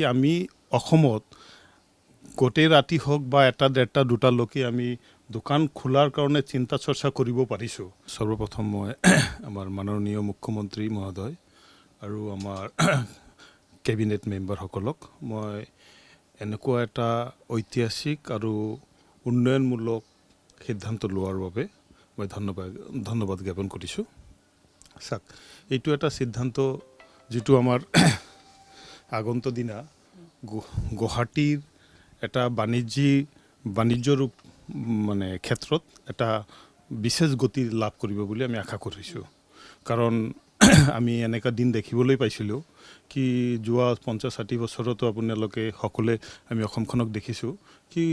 কি আমি অসমত গোটেই ৰাতি হওক বা এটা ডেৰটা দুটালৈকে আমি দোকান খোলাৰ কাৰণে চিন্তা চৰ্চা কৰিব পাৰিছোঁ। সৰ্বপ্ৰথম মই আমাৰ মাননীয় মুখ্যমন্ত্ৰী মহোদয় আৰু আমাৰ কেবিনেট মেম্বাৰসকলক মই এনেকুৱা এটা ঐতিহাসিক আৰু উন্নয়নমূলক সিদ্ধান্ত লোৱাৰ বাবে মই ধন্যবাদ জ্ঞাপন কৰিছোঁ। চাওক, এইটো এটা সিদ্ধান্ত যিটো আমাৰ আগন্তুক দিনা গুৱাহাটীৰ এটা বাণিজ্য ৰূপ মানে ক্ষেত্ৰত এটা বিশেষ গতি লাভ কৰিব বুলি আমি আশা কৰিছোঁ। কাৰণ আমি এনেকুৱা দিন দেখিবলৈ পাইছিলোঁ কি যোৱা 50-60 বছৰতো আপোনালোকে সকলোৱে আমি অসমখনক দেখিছোঁ কি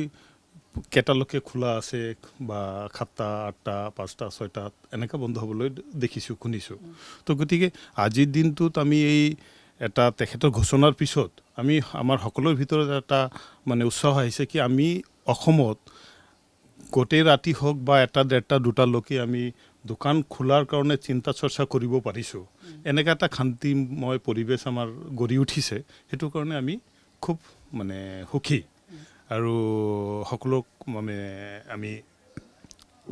কেইটালৈকে খোলা আছে বা 7টা 8টা 5টা 6টা এনেকুৱা বন্ধ হ'বলৈ দেখিছোঁ শুনিছোঁ। তো গতিকে আজিৰ দিনটোত আমি এই এটা তেখেতৰ ঘোষণাৰ পিছত আমি আমাৰ সকলোৰ ভিতৰত এটা মানে উৎসাহ আহিছে কি আমি অসমত গোটেই ৰাতি হওক বা এটা ডেৰটা দুটালৈকে আমি দোকান খোলাৰ কাৰণে চিন্তা চৰ্চা কৰিব পাৰিছোঁ। এনেকুৱা এটা শান্তিময় পৰিৱেশ আমাৰ গঢ়ি উঠিছে, সেইটো কাৰণে আমি খুব মানে সুখী আৰু সকলোক মানে আমি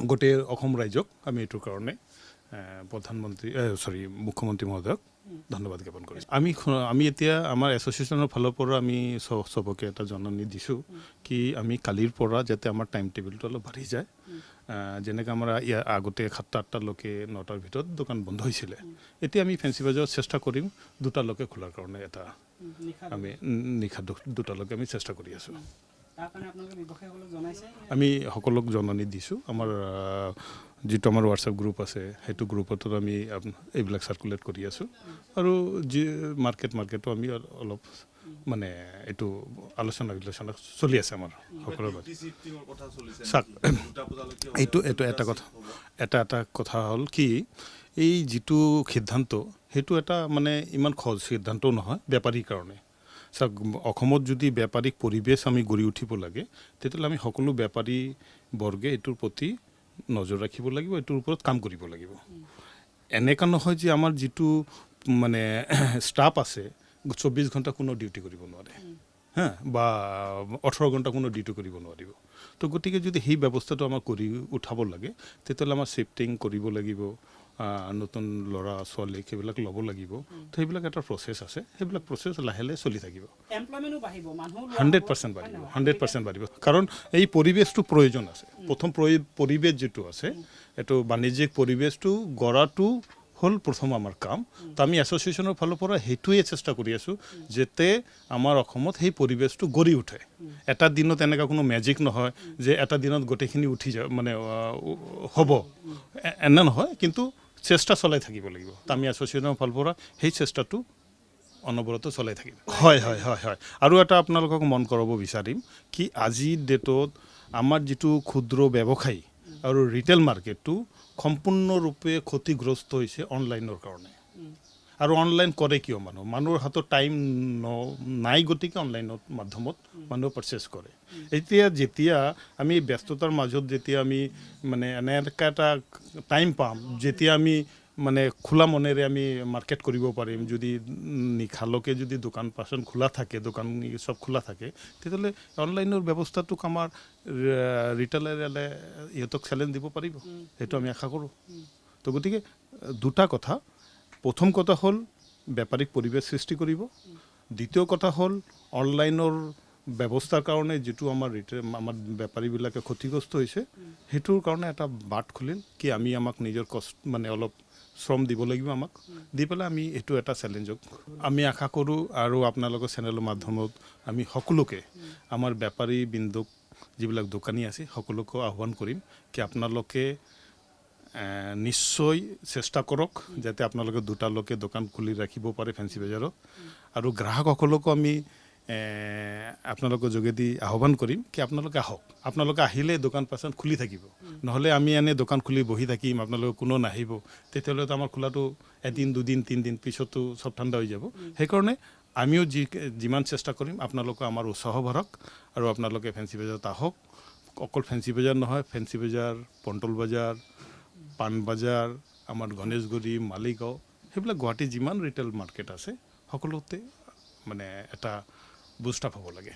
গোটেই অসম ৰাইজক আমি এইটোৰ কাৰণে মুখ্যমন্ত্ৰী মহোদয়ক ধন্যবাদ জ্ঞাপন কৰিছোঁ। আমি এতিয়া আমাৰ এছ'চিয়েশ্যনৰ ফালৰ পৰা আমি চবকে এটা জাননী দিছোঁ কি আমি কালিৰ পৰা যাতে আমাৰ টাইম টেবুলটো অলপ বাঢ়ি যায়। যেনেকৈ আমাৰ ইয়াৰ আগতে 7টা 8টালৈকে 9টাৰ ভিতৰত দোকান বন্ধ হৈছিলে, এতিয়া আমি ফেঞ্চি বজাৰত চেষ্টা কৰিম 2টালৈকে খোলাৰ কাৰণে এটা আমি নিশা 2টালৈকে আমি চেষ্টা কৰি আছোঁ। আমি সকলোক জাননী দিছোঁ। আমাৰ যিটো আমাৰ হোৱাটছএপ গ্ৰুপ আছে সেইটো গ্ৰুপতো আমি এইবিলাক চাৰ্কুলেট কৰি আছোঁ আৰু যি মাৰ্কেটো আমি অলপ মানে এইটো আলোচনা চলি আছে আমাৰ সকলোৰ মাজত। চাওক, এইটো এটা কথা হ'ল কি এই যিটো সিদ্ধান্ত সেইটো এটা মানে ইমান সহজ সিদ্ধান্তও নহয় বেপাৰীৰ কাৰণে। চাওক, অসমত যদি বেপাৰিক পৰিৱেশ আমি গঢ়ি উঠিব লাগে তেতিয়াহ'লে আমি সকলো বেপাৰী বৰ্গে এইটোৰ প্ৰতি নজৰ ৰাখিব লাগিব, এইটোৰ ওপৰত কাম কৰিব লাগিব। এনেকুৱা নহয় যে আমাৰ যিটো মানে ষ্টাফ আছে 24 ঘণ্টা কোনো ডিউটি কৰিব নোৱাৰে, বা 18 ঘণ্টা কোনো ডিউটি কৰিব নোৱাৰিব। তো গতিকে যদি সেই ব্যৱস্থাটো আমাক কৰি উঠাব লাগে তেতিয়াহ'লে আমাৰ শিফটিং কৰিব লাগিব, নতুন ল'ৰা ছোৱালীক সেইবিলাক ল'ব লাগিব। তো সেইবিলাক এটা প্ৰচেছ আছে, সেইবিলাক প্ৰচেছ লাহে লাহে চলি থাকিব। 100% বাঢ়িব কাৰণ এই পৰিৱেশটো প্ৰয়োজন আছে। প্ৰথম পৰিৱেশ যিটো আছে এইটো বাণিজ্যিক পৰিৱেশটো গঢ়াটো হ'ল প্ৰথম আমাৰ কাম। তো আমি এছ'চিয়েশ্যনৰ ফালৰ পৰা সেইটোৱে চেষ্টা কৰি আছোঁ যাতে আমাৰ অসমত সেই পৰিৱেশটো গঢ়ি উঠে। এটা দিনত এনেকুৱা কোনো মেজিক নহয় যে এটা দিনত গোটেইখিনি উঠি যায় মানে হ'ব, এনে নহয়, কিন্তু চেষ্টা চলাই থাকিব লাগিব। তো আমি এছ'চিয়েশ্যনৰ ফালৰ পৰা সেই চেষ্টাটো অনবৰতে চলাই থাকিম। হয়। আৰু এটা আপোনালোকক মন কৰাব বিচাৰিম কি আজিৰ ডেটত আমাৰ যিটো ক্ষুদ্ৰ ব্যৱসায়ী আৰু ৰিটেইল মাৰ্কেটটো সম্পূৰ্ণৰূপে ক্ষতিগ্ৰস্ত হৈছে অনলাইনৰ কাৰণে। আৰু অনলাইন কৰে কিয় মানুহৰ হাতত টাইম নাই, গতিকে অনলাইনৰ মাধ্যমত মানুহে পাৰচেছ কৰে। যেতিয়া আমি ব্যস্ততাৰ মাজত যেতিয়া আমি মানে এনেকুৱা এটা টাইম পাম যেতিয়া আমি মানে খোলা মনেৰে আমি মাৰ্কেট কৰিব পাৰিম, যদি নিশালৈকে যদি দোকান পাচন খোলা থাকে, দোকান চব খোলা থাকে, তেতিয়াহ'লে অনলাইনৰ ব্যৱস্থাটোক আমাৰ ৰিটেইলাৰে ইহঁতক চেলেঞ্জ দিব পাৰিব, সেইটো আমি আশা কৰোঁ। তো গতিকে দুটা কথা, প্ৰথম কথা হ'ল বেপাৰিক পৰিৱেশ সৃষ্টি কৰিব, দ্বিতীয় কথা হ'ল অনলাইনৰ ব্যৱস্থাৰ কাৰণে যিটো আমাৰ আমাৰ বেপাৰীবিলাকে ক্ষতিগ্ৰস্ত হৈছে সেইটোৰ কাৰণে এটা বাট খুলিল কি আমাক নিজৰ মানে অলপ শ্ৰম দিব লাগিব, আমাক দি পেলাই আমি এইটো এটা চেলেঞ্জক আমি আশা কৰোঁ। আৰু আপোনালোকৰ চেনেলৰ মাধ্যমত আমি সকলোকে আমাৰ বেপাৰী বিন্দুক যিবিলাক দোকানী আছে সকলোকে আহ্বান কৰিম কি আপোনালোকে নিশ্চয় চেষ্টা কৰক যাতে আপোনালোকে 2টালৈকে দোকান খুলি ৰাখিব পাৰে ফেঞ্চি বজাৰত। আৰু গ্ৰাহকসকলকো আমি আপোনালোকৰ যোগেদি আহ্বান কৰিম কি আপোনালোকে আহক, আপোনালোকে আহিলে দোকান পাচন খুলি থাকিব, নহ'লে আমি এনেই দোকান খুলি বহি থাকিম, আপোনালোকে কোনো নাহিব, তেতিয়াহ'লেতো আমাৰ খোলাটো এদিন 2 দিন 3 দিন পিছতো চব ঠাণ্ডা হৈ যাব। সেইকাৰণে আমিও যিমান চেষ্টা কৰিম আপোনালোকে আমাৰ উৎসাহ বাঢ়ক আৰু আপোনালোকে ফেঞ্চি বজাৰত আহক। অকল ফেঞ্চি বজাৰ নহয়, ফেঞ্চি বজাৰ, পণ্টল বজাৰ, পাণ বজাৰ, আমাৰ গণেশগুৰি, মালিগাঁও, সেইবিলাক গুৱাহাটীৰ যিমান ৰিটেইল মাৰ্কেট আছে সকলোতে মানে এটা বুষ্ট আপ হ'ব লাগে